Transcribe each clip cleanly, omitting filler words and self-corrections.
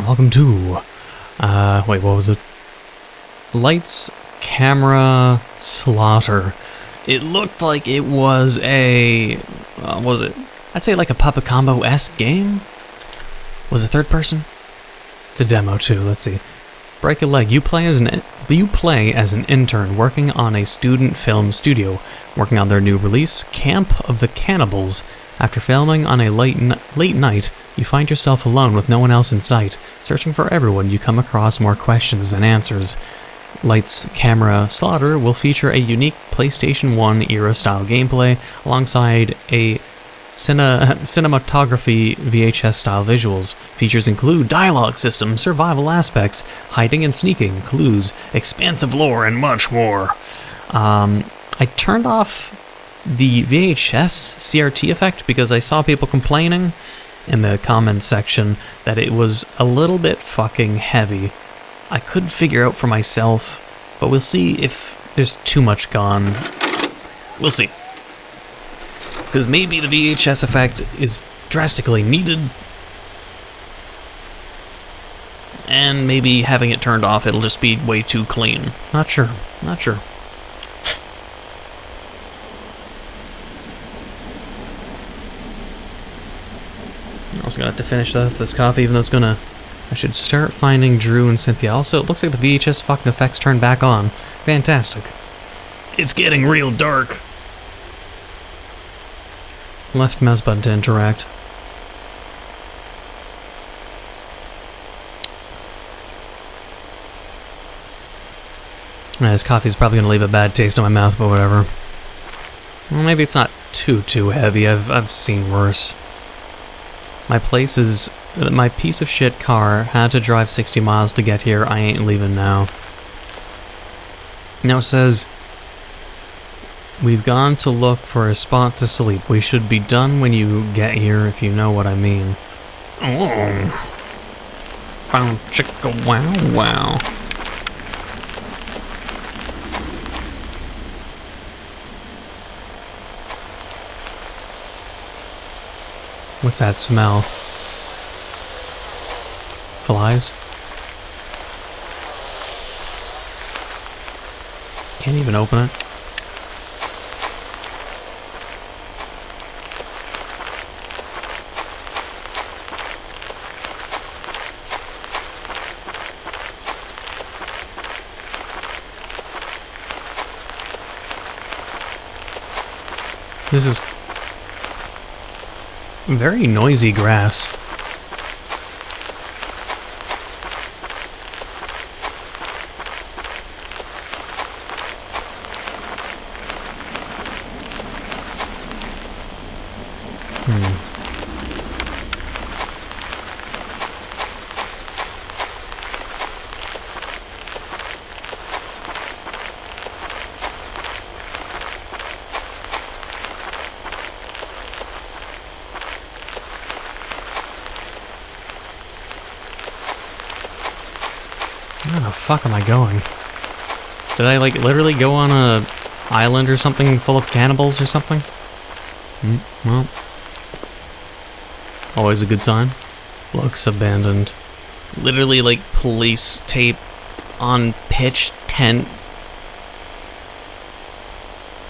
welcome to, wait, what was it? Lights, Camera, Slaughter. It looked like it was a, what was it? I'd say like a Papa Combo-esque game? Was it third person? It's a demo too, let's see. Break a leg. You play as an intern working on a student film studio, working on their new release, Camp of the Cannibals. After filming on a late night, you find yourself alone with no one else in sight. Searching for everyone, you come across more questions than answers. Lights, Camera, Slaughter will feature a unique PlayStation 1 era-style gameplay alongside a cinematography VHS-style visuals. Features include dialogue system, survival aspects, hiding and sneaking, clues, expansive lore, and much more. I turned off the VHS CRT effect because I saw people complaining in the comments section that it was a little bit fucking heavy. I could figure out for myself, but we'll see if there's too much gone. We'll see. Because maybe the VHS effect is drastically needed, and maybe having it turned off, it'll just be way too clean. Not sure. I'm also gonna have to finish this coffee, even though it's gonna... I should start finding Drew and Cynthia. Also, it looks like the VHS fucking effects turned back on. Fantastic. It's getting real dark. Left mouse button to interact. This coffee's probably gonna leave a bad taste in my mouth, but whatever. Well, maybe it's not too heavy. I've seen worse. My piece of shit car had to drive 60 miles to get here. I ain't leaving now. Now it says, we've gone to look for a spot to sleep. We should be done when you get here, if you know what I mean. Oh. Bow chicka wow wow. What's that smell? Flies? Can't even open it. This is very noisy grass. Where the fuck am I going? Did I, like, literally go on a island or something full of cannibals or something? Well. Always a good sign. Looks abandoned. Literally, like, police tape on pitch tent.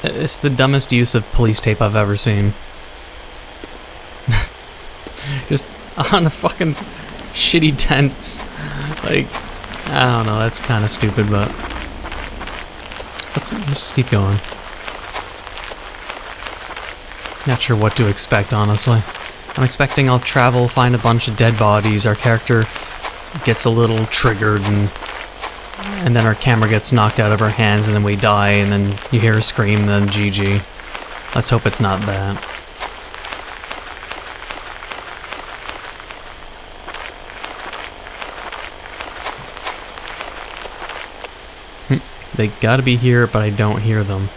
It's the dumbest use of police tape I've ever seen. Just on a fucking shitty tents. Like... I don't know, that's kind of stupid, but let's just keep going. Not sure what to expect, honestly. I'm expecting I'll travel, find a bunch of dead bodies, our character gets a little triggered, and then our camera gets knocked out of our hands, and then we die, and then you hear a scream, and then GG. Let's hope it's not that. They gotta be here, but I don't hear them.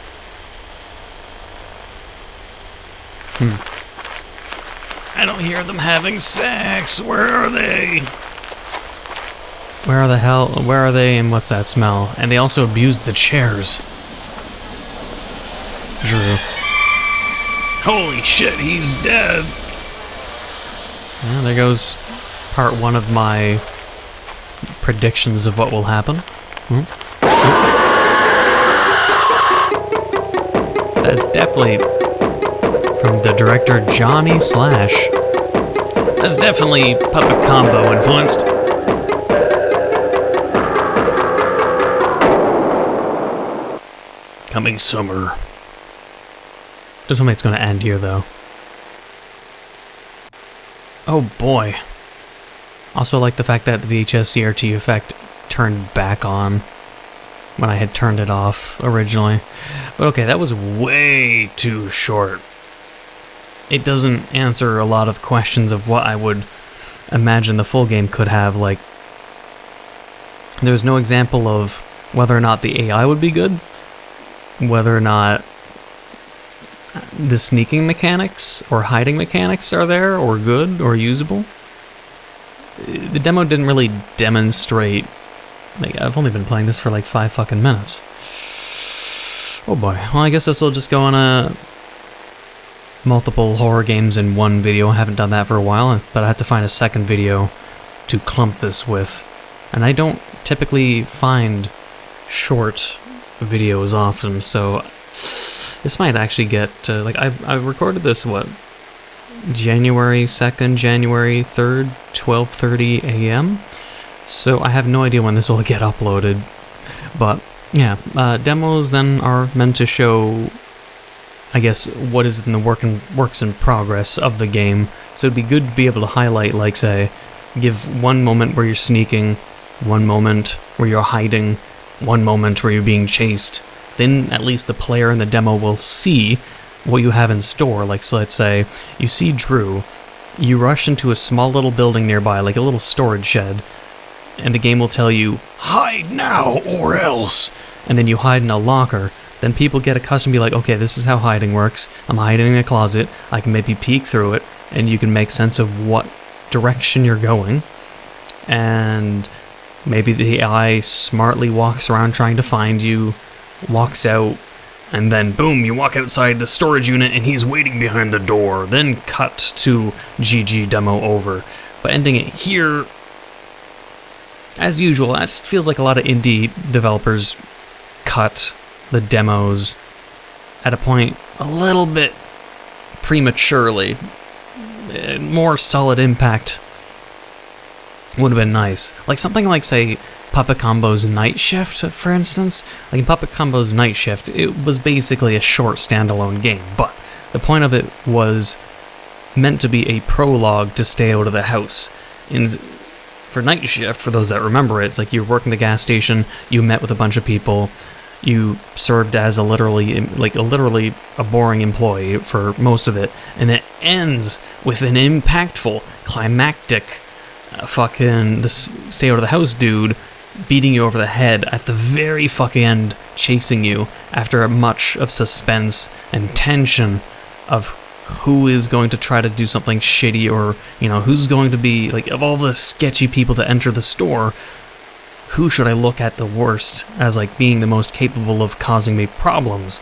I don't hear them having sex. Where are they? Where are they, and what's that smell? And they also abused the chairs. Drew. Holy shit, he's dead. Yeah, there goes part one of my predictions of what will happen. That's definitely from the director Johnny Slash. That's definitely Puppet Combo influenced. Coming summer. Don't tell me it's going to end here, though. Oh boy. Also like the fact that the VHS CRT effect turned back on when I had turned it off originally. But okay, that was way too short. It doesn't answer a lot of questions of what I would imagine the full game could have. Like, there's no example of whether or not the AI would be good, whether or not the sneaking mechanics or hiding mechanics are there or good or usable. The demo didn't really demonstrate. Like, I've only been playing this for like 5 fucking minutes. Oh boy. Well, I guess this will just go on a multiple horror games in one video. I haven't done that for a while, but I had to find a second video to clump this with. And I don't typically find short videos often, so this might actually get like I recorded this what, January 2nd, January 3rd, 12:30 a.m. So I have no idea when this will get uploaded. But yeah, demos then are meant to show, I guess, what is in the works in progress of the game. So it'd be good to be able to highlight, like, say, give one moment where you're sneaking, one moment where you're hiding, one moment where you're being chased. Then at least the player in the demo will see what you have in store. Like, so let's say you see Drew, you rush into a small little building nearby, like a little storage shed, and the game will tell you, hide now or else, and then you hide in a locker. Then people get accustomed to be like, okay, this is how hiding works. I'm hiding in a closet, I can maybe peek through it, and you can make sense of what direction you're going. And maybe the AI smartly walks around trying to find you, walks out, and then boom, you walk outside the storage unit and he's waiting behind the door. Then cut to GG, demo over. But ending it here, as usual, that just feels like a lot of indie developers cut the demos at a point a little bit prematurely. More solid impact would have been nice. Like something like, say, Puppet Combo's Night Shift, for instance. Like in Puppet Combo's Night Shift, it was basically a short standalone game, but the point of it was meant to be a prologue to Stay Out of the House. For Night Shift, for those that remember it, it's like you're working the gas station, you met with a bunch of people, you served as a literally a boring employee for most of it, and it ends with an impactful, climactic, fucking the Stay Out of the House dude beating you over the head at the very fucking end, chasing you after much of suspense and tension of who is going to try to do something shitty, or, you know, who's going to be, like, of all the sketchy people that enter the store, who should I look at the worst as, like, being the most capable of causing me problems?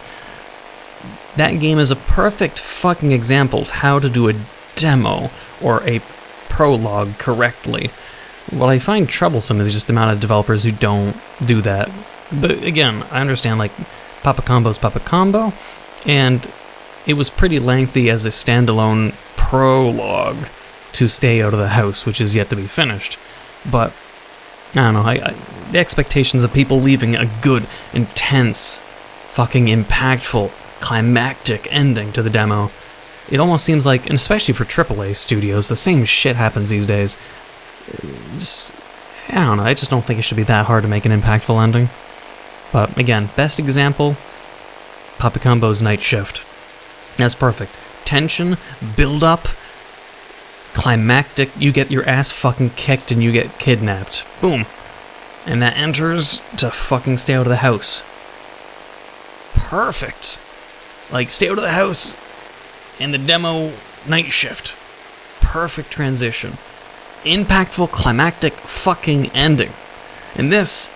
That game is a perfect fucking example of how to do a demo or a prologue correctly. What I find troublesome is just the amount of developers who don't do that. But again, I understand, like, Puppet Combo's Puppet Combo, and it was pretty lengthy as a standalone prologue to Stay Out of the House, which is yet to be finished. But I don't know, the expectations of people leaving a good, intense, fucking impactful, climactic ending to the demo, it almost seems like, and especially for AAA studios, the same shit happens these days. Just, I don't know, I just don't think it should be that hard to make an impactful ending. But again, best example, Puppet Combo's Night Shift. That's perfect. Tension, build up, climactic, you get your ass fucking kicked and you get kidnapped. Boom. And that enters to fucking Stay Out of the House. Perfect. Like, Stay Out of the House and the demo Night Shift. Perfect transition. Impactful, climactic fucking ending. And this,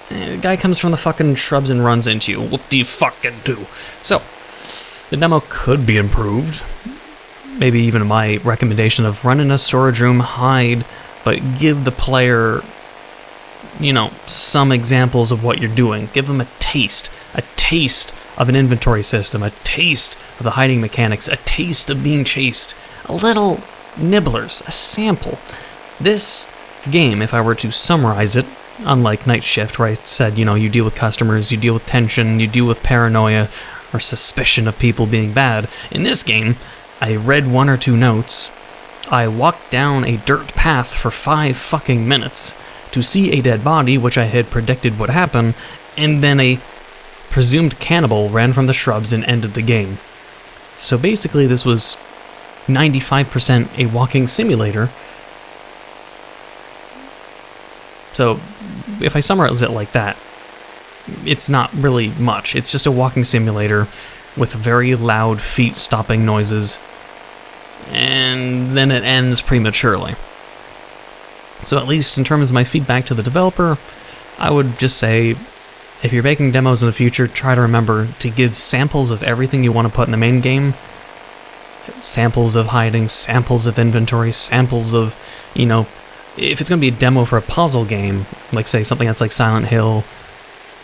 the guy comes from the fucking shrubs and runs into you. What do you fucking do? So, the demo could be improved. Maybe even my recommendation of run in a storage room, hide, but give the player some examples of what you're doing. Give them a taste of an inventory system, a taste of the hiding mechanics, a taste of being chased, a little nibblers, a sample. This game, if I were to summarize it, unlike Night Shift, where I said, you deal with customers, you deal with tension, you deal with paranoia or suspicion of people being bad. In this game, I read 1 or 2 notes, I walked down a dirt path for 5 fucking minutes to see a dead body, which I had predicted would happen, and then a presumed cannibal ran from the shrubs and ended the game. So basically this was 95% a walking simulator. So if I summarize it like that, it's not really much. It's just a walking simulator with very loud feet stomping noises, and then it ends prematurely. So at least in terms of my feedback to the developer, I would just say, if you're making demos in the future, try to remember to give samples of everything you want to put in the main game. Samples of hiding, samples of inventory, samples of, if it's going to be a demo for a puzzle game, like say something that's like Silent Hill,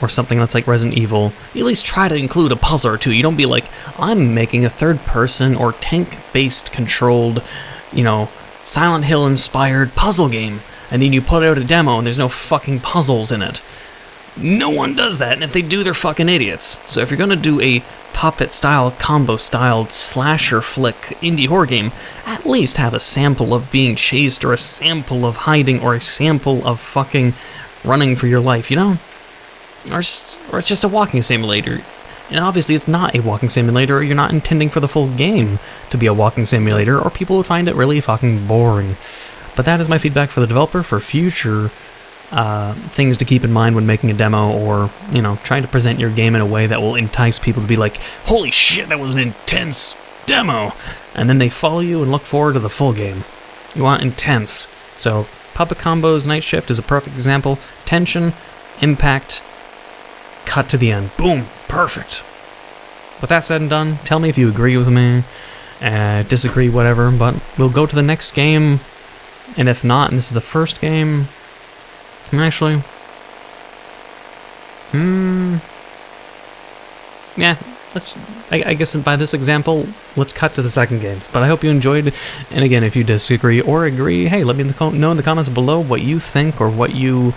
or something that's like Resident Evil, you at least try to include a puzzle or two. You don't be like, I'm making a third-person or tank-based controlled, Silent Hill-inspired puzzle game, and then you put out a demo and there's no fucking puzzles in it. No one does that, and if they do, they're fucking idiots. So if you're gonna do a puppet-style, combo-styled, slasher flick indie horror game, at least have a sample of being chased, or a sample of hiding, or a sample of fucking running for your life, Or it's just a walking simulator. And obviously it's not a walking simulator, or you're not intending for the full game to be a walking simulator, or people would find it really fucking boring. But that is my feedback for the developer for future things to keep in mind when making a demo, or, trying to present your game in a way that will entice people to be like, holy shit, that was an intense demo! And then they follow you and look forward to the full game. You want intense. So, Puppet Combos Night Shift is a perfect example. Tension, impact, cut to the end. Boom! Perfect. With that said and done, tell me if you agree with me, disagree, whatever, but we'll go to the next game, and if not, and this is the first game, actually, yeah, I guess by this example, let's cut to the second game. But I hope you enjoyed, and again, if you disagree or agree, hey, let me know in the comments below what you think, or what your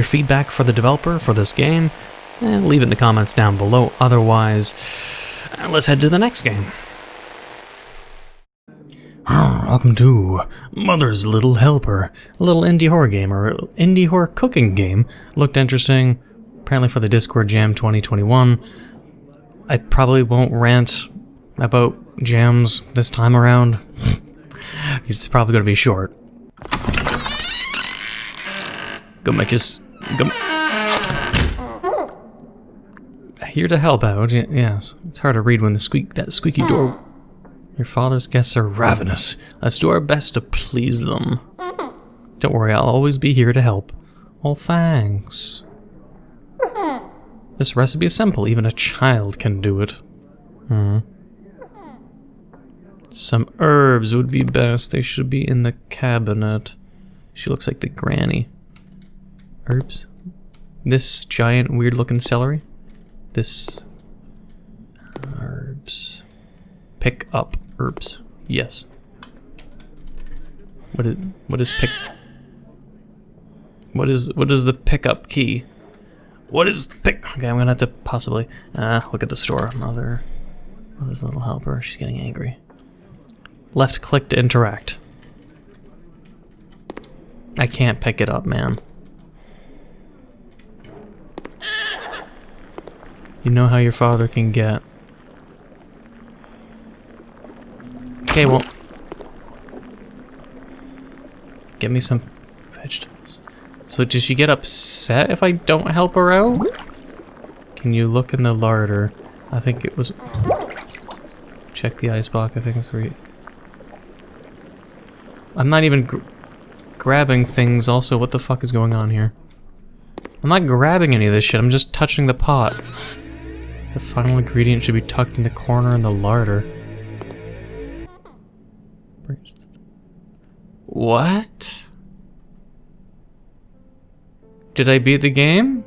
feedback for the developer for this game, and leave it in the comments down below. Otherwise, let's head to the next game. Welcome to Mother's Little Helper, a little indie horror game, or indie horror cooking game. Looked interesting, apparently for the Discord Jam 2021. I probably won't rant about jams this time around. It's probably going to be short. Go make us... Go... Here to help out, yes. It's hard to read when that squeaky door... Your father's guests are ravenous. Let's do our best to please them. Don't worry, I'll always be here to help. Oh, thanks. This recipe is simple. Even a child can do it. Some herbs would be best. They should be in the cabinet. She looks like the granny. Herbs? This giant, weird-looking celery? This... herbs... Pick up herbs. Yes. What is pick? What is the pickup key? What is pick? Okay, I'm gonna have to possibly look at the store. Mother's little helper. She's getting angry. Left click to interact. I can't pick it up, man. You know how your father can get. Okay, well, get me some vegetables. So does she get upset if I don't help her out? Can you look in the larder? I think it was... Check the icebox, I think it's where you... I'm not even grabbing things also. What the fuck is going on here? I'm not grabbing any of this shit, I'm just touching the pot. The final ingredient should be tucked in the corner in the larder. What? Did I beat the game?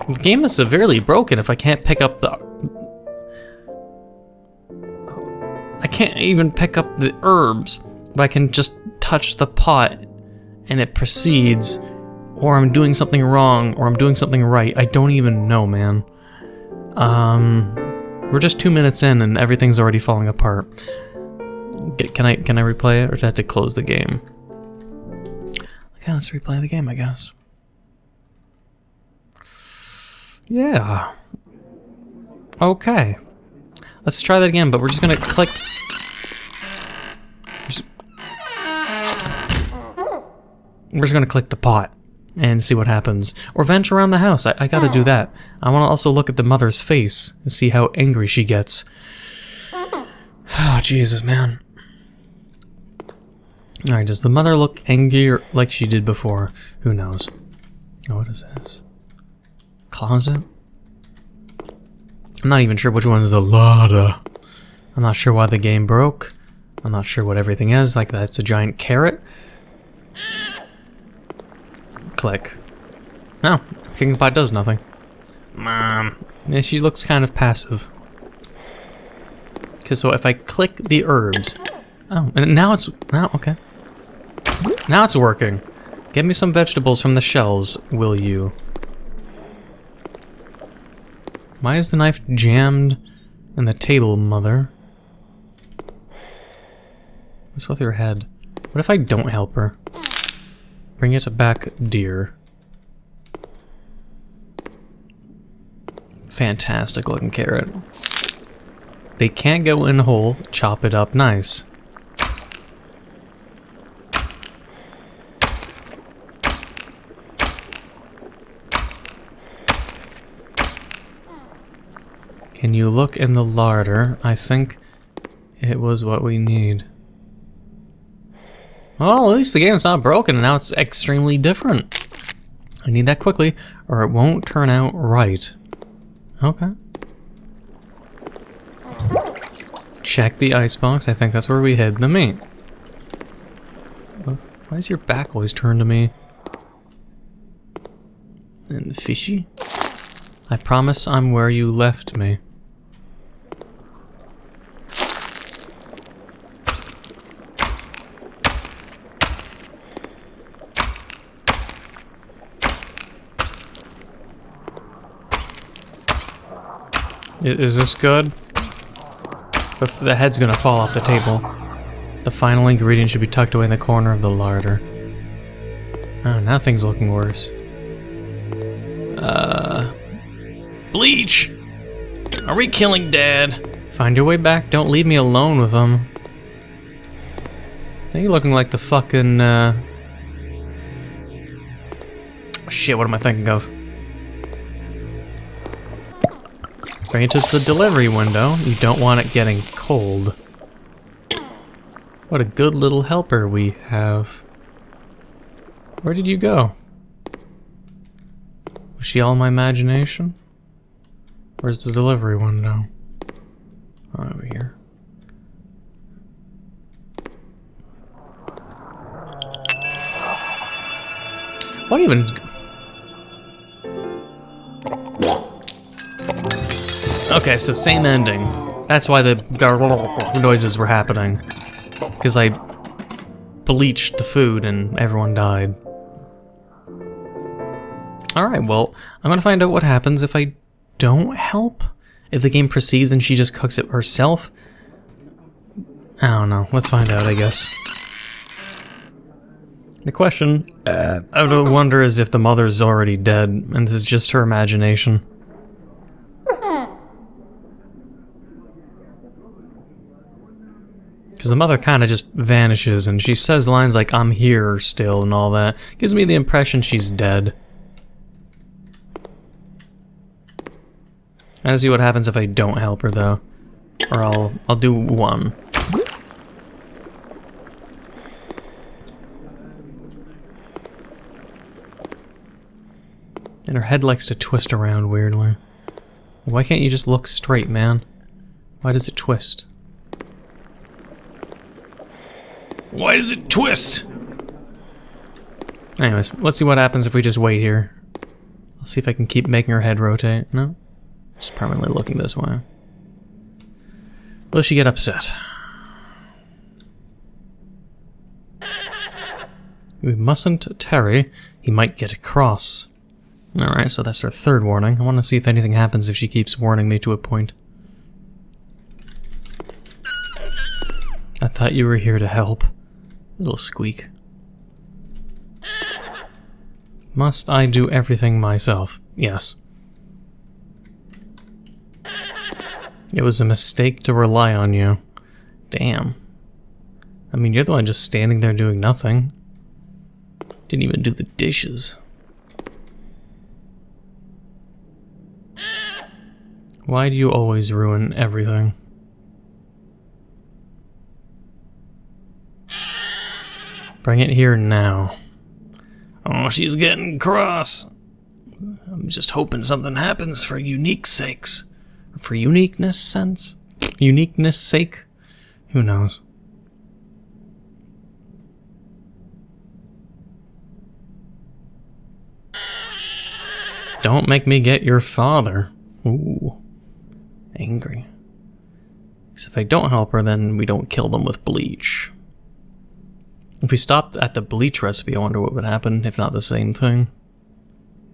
The game is severely broken if I can't pick up the... I can't even pick up the herbs, but I can just touch the pot and it proceeds, or I'm doing something wrong, or I'm doing something right. I don't even know, man. We're just 2 minutes in and everything's already falling apart. Can I replay it, or do I have to close the game? Okay, let's replay the game, I guess. Yeah. Okay. Let's try that again, but we're just gonna click. We're just gonna click the pot and see what happens. Or venture around the house. I gotta do that. I wanna also look at the mother's face and see how angry she gets. Oh, Jesus, man. Alright, does the mother look angry like she did before? Who knows? Oh, what is this? Closet? I'm not even sure which one is the ladder. I'm not sure why the game broke. I'm not sure what everything is. Like, that's a giant carrot. Click. No, King Pot does nothing. Mom. Yeah, she looks kind of passive. Okay, so if I click the herbs... Oh, and now it's... Oh, okay. Now it's working. Get me some vegetables from the shells, will you? Why is the knife jammed in the table, mother? What's with her head? What if I don't help her? Bring it back, dear. Fantastic looking carrot. They can't go in whole. Chop it up nice. Can you look in the larder? I think it was what we need. Well, at least the game's not broken and now it's extremely different. I need that quickly or it won't turn out right. Okay. Check the icebox. I think that's where we hid the meat. Why is your back always turned to me? And the fishy? I promise I'm where you left me. Is this good? But the head's gonna fall off the table. The final ingredient should be tucked away in the corner of the larder. Oh, now things looking worse. Bleach! Are we killing Dad? Find your way back, don't leave me alone with him. Are you looking like the fucking, Shit, what am I thinking of? Bring it to the delivery window. You don't want it getting cold. What a good little helper we have. Where did you go? Was she all my imagination? Where's the delivery window? Oh, over here. What even... Okay, so same ending. That's why the noises were happening. Because I bleached the food and everyone died. Alright, well, I'm gonna find out what happens if I don't help. If the game proceeds and she just cooks it herself. I don't know. Let's find out, I guess. The question I would wonder is if the mother's already dead and this is just her imagination. Because the mother kind of just vanishes and she says lines like, I'm here still and all that. Gives me the impression she's dead. I'll see what happens if I don't help her though. Or I'll do one. And her head likes to twist around weirdly. Why can't you just look straight, man? Why does it twist? Why does it twist? Anyways, let's see what happens if we just wait here. I'll see if I can keep making her head rotate. No? Just permanently looking this way. Will she get upset? We mustn't tarry. He might get cross. Alright, so that's our third warning. I want to see if anything happens if she keeps warning me to a point. I thought you were here to help. Little squeak. Must I do everything myself? Yes. It was a mistake to rely on you. Damn. I mean, you're the one just standing there doing nothing. Didn't even do the dishes. Why do you always ruin everything? Bring it here now. Oh, she's getting cross. I'm just hoping something happens for unique sakes. For uniqueness sense? Uniqueness sake? Who knows? Don't make me get your father. Ooh. Angry. Because if I don't help her, then we don't kill them with bleach. If we stopped at the bleach recipe, I wonder what would happen, if not the same thing.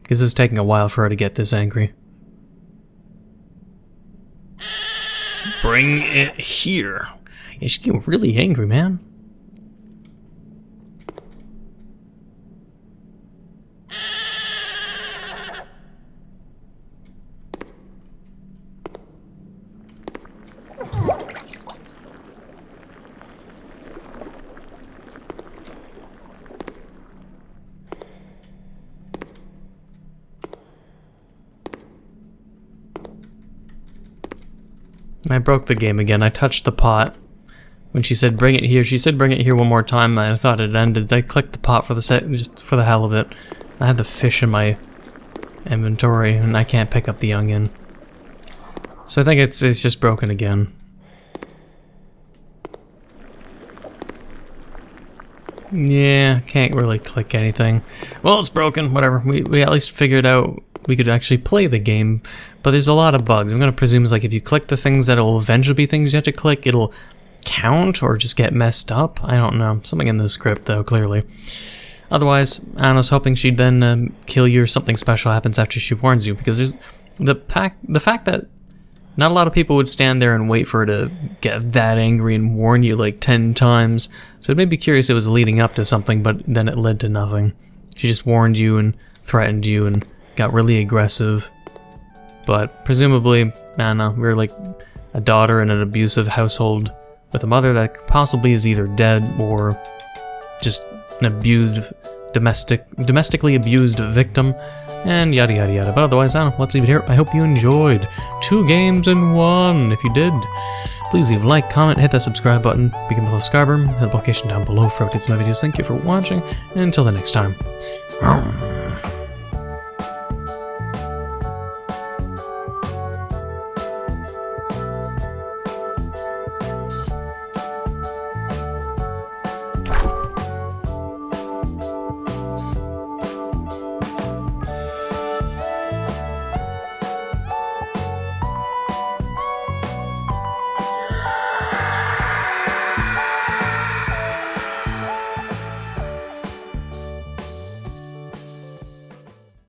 Because it's taking a while for her to get this angry. Bring it here. Yeah, she's getting really angry, man. I broke the game again. I touched the pot. When she said bring it here, she said bring it here one more time. I thought it ended. I clicked the pot for the just for the hell of it. I had the fish in my inventory and I can't pick up the onion. So I think it's just broken again. Yeah, can't really click anything. Well, it's broken, whatever. We at least figured out we could actually play the game, but there's a lot of bugs. I'm gonna presume it's like if you click the things that will eventually be things you have to click, it'll count or just get messed up. I don't know. Something in the script though, clearly. Otherwise, I was hoping she'd then kill you or something special happens after she warns you, because there's the fact that not a lot of people would stand there and wait for her to get that angry and warn you like 10 times. So it made me curious if it was leading up to something, but then it led to nothing. She just warned you and threatened you and got really aggressive. But presumably, I don't know, we're like a daughter in an abusive household with a mother that possibly is either dead or just an abused, domestically abused victim. And yada yada yada. But otherwise, I don't know, let's leave it here. I hope you enjoyed 2 games in 1. If you did, please leave a like, comment, hit that subscribe button, become a subscriber, hit the notification down below for updates on my videos. Thank you for watching, and until the next time.